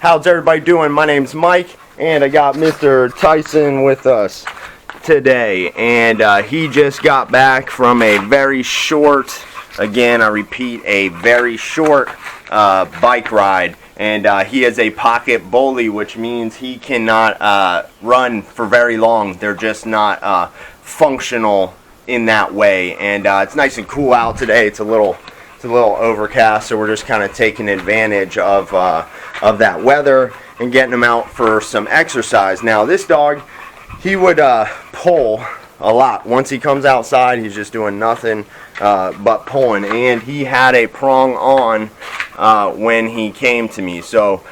How's everybody doing? My name's Mike, and I got Mr. Tyson with us today. And he just got back from a very short, again, I repeat, a very short bike ride. And he is a pocket bully, which means he cannot run for very long. They're just not functional in that way. And it's nice and cool out today. It's a little overcast, so we're just kind of taking advantage of that weather and getting him out for some exercise. Now, this dog, he would pull a lot. Once he comes outside, he's just doing nothing but pulling. And he had a prong on when he came to me. So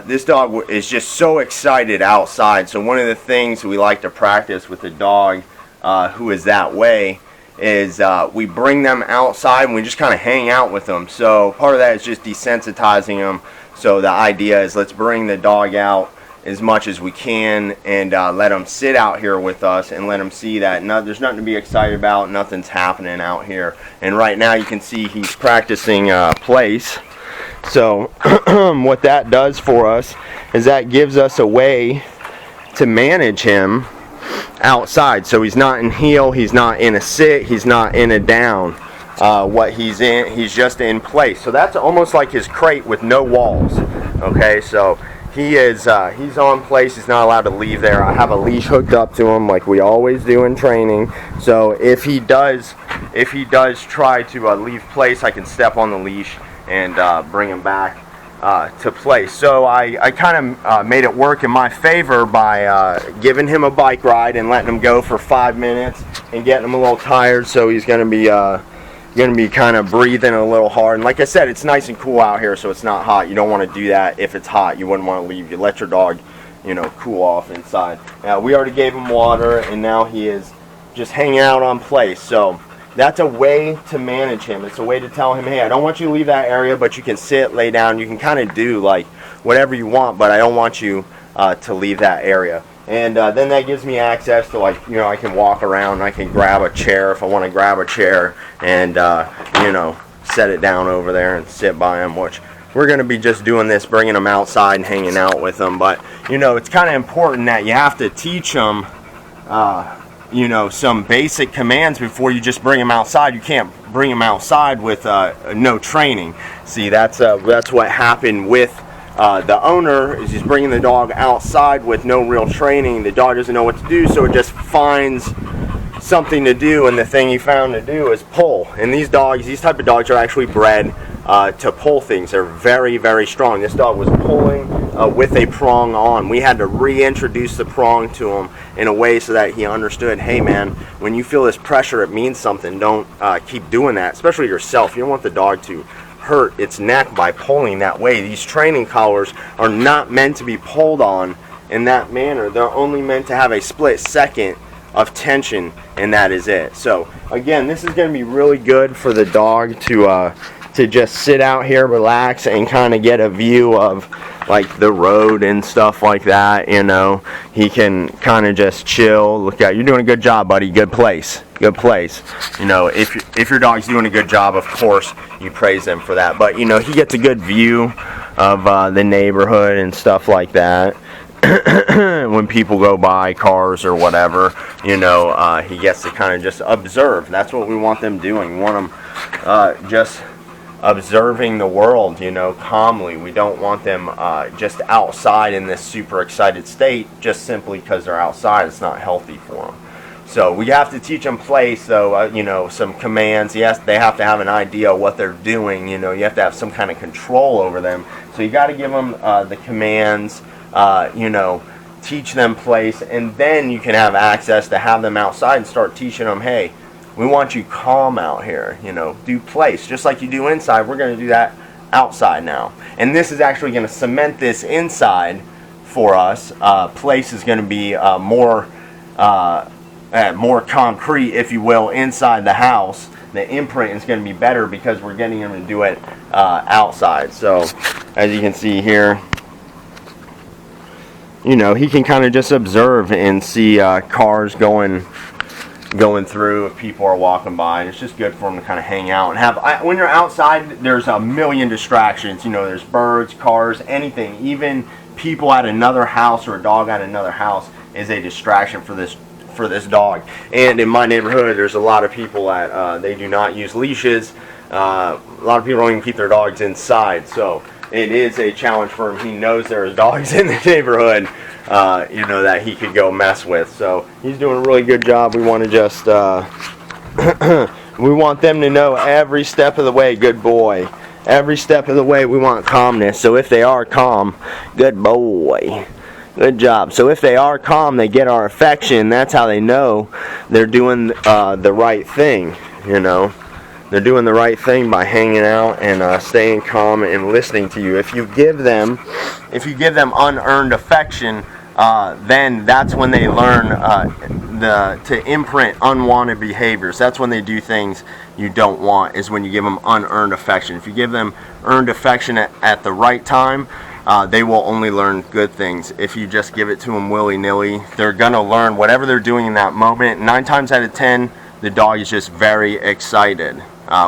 this dog is just so excited outside. So one of the things we like to practice with a dog who is that way is we bring them outside and we just kind of hang out with them. So part of that is just desensitizing them. So the idea is, let's bring the dog out as much as we can and let them sit out here with us and let them see that there's nothing to be excited about, nothing's happening out here. And right now you can see he's practicing place. So what that does for us is that gives us a way to manage him outside. So he's not in heel, he's not in a sit, he's not in a down. What he's in, he's just in place. So that's almost like his crate with no walls. Okay, so he is he's on place. He's not allowed to leave there. I have a leash hooked up to him like we always do in training. So if he does try to leave place, I can step on the leash and bring him back to place. So I kind of made it work in my favor by giving him a bike ride and letting him go for 5 minutes and getting him a little tired. So he's going to be kind of breathing a little hard. And like I said, it's nice and cool out here, so it's not hot. You don't want to do that if it's hot. You wouldn't want to leave. You let your dog, cool off inside. Now, we already gave him water, and now he is just hanging out on place. So that's a way to manage him. It's a way to tell him, hey, I don't want you to leave that area, but you can sit, lay down. You can kind of do like whatever you want, but I don't want you to leave that area. And then that gives me access to, I can walk around. I can grab a chair if I want to grab a chair and, set it down over there and sit by him, which we're going to be just doing this, bringing them outside and hanging out with them. But, it's kind of important that you have to teach them, some basic commands before you just bring them outside. You can't bring them outside with no training. See, that's what happened with the owner. Is he's bringing the dog outside with no real training. The dog doesn't know what to do, so it just finds something to do, and the thing he found to do is pull. And these type of dogs are actually bred to pull things. They're very, very strong. This dog was pulling with a prong on. We had to reintroduce the prong to him in a way so that he understood, hey man, when you feel this pressure, it means something. Don't keep doing that, especially yourself. You don't want the dog to hurt its neck by pulling that way. These training collars are not meant to be pulled on in that manner. They're only meant to have a split second of tension, and that is it. So again, this is going to be really good for the dog to just sit out here, relax, and kind of get a view of like the road and stuff like that. He can kind of just chill. Look out, you're doing a good job, buddy. Good place. If your dog's doing a good job, of course you praise them for that. But he gets a good view of the neighborhood and stuff like that. When people go by, cars or whatever, he gets to kind of just observe. That's what we want them doing. We want them just observing the world, calmly. We don't want them just outside in this super excited state just simply because they're outside. It's not healthy for them. So we have to teach them place, though, some commands. Yes, they have to have an idea of what they're doing. You have to have some kind of control over them. So you got to give them the commands, teach them place, and then you can have access to have them outside and start teaching them, hey, we want you calm out here, do place. Just like you do inside, we're going to do that outside now. And this is actually going to cement this inside for us. Place is going to be more concrete, if you will, inside the house. The imprint is going to be better because we're getting them to do it outside. So as you can see here, he can kind of just observe and see cars going going through if people are walking by, and it's just good for them to kind of hang out and have. When you're outside, there's a million distractions. You know, there's birds, cars, anything. Even people at another house or a dog at another house is a distraction for this dog. And in my neighborhood, there's a lot of people that they do not use leashes. A lot of people don't even keep their dogs inside, so it is a challenge for him. He knows there's dogs in the neighborhood, you know, that he could go mess with. So he's doing a really good job. We want to just we want them to know every step of the way, good boy. Every step of the way we want calmness. So if they are calm, good boy. Good job. So if they are calm, they get our affection. That's how they know they're doing the right thing, you know. They're doing the right thing by hanging out and staying calm and listening to you. If you give them unearned affection, then that's when they learn to imprint unwanted behaviors. That's when they do things you don't want, is when you give them unearned affection. If you give them earned affection at the right time, they will only learn good things. If you just give it to them willy-nilly, they're going to learn whatever they're doing in that moment. 9 times out of 10, the dog is just very excited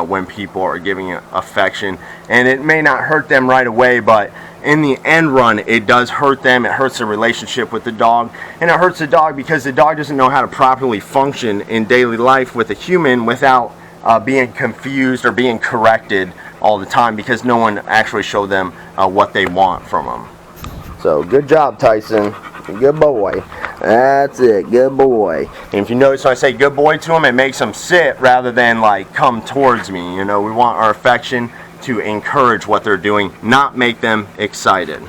when people are giving it affection. And it may not hurt them right away, but in the end run, it does hurt them. It hurts the relationship with the dog. And it hurts the dog because the dog doesn't know how to properly function in daily life with a human without being confused or being corrected all the time, because no one actually showed them what they want from them. So good job, Tyson. Good boy. That's it. Good boy. And if you notice when I say good boy to him, it makes him sit rather than like come towards me. You know, we want our affection to encourage what they're doing, not make them excited.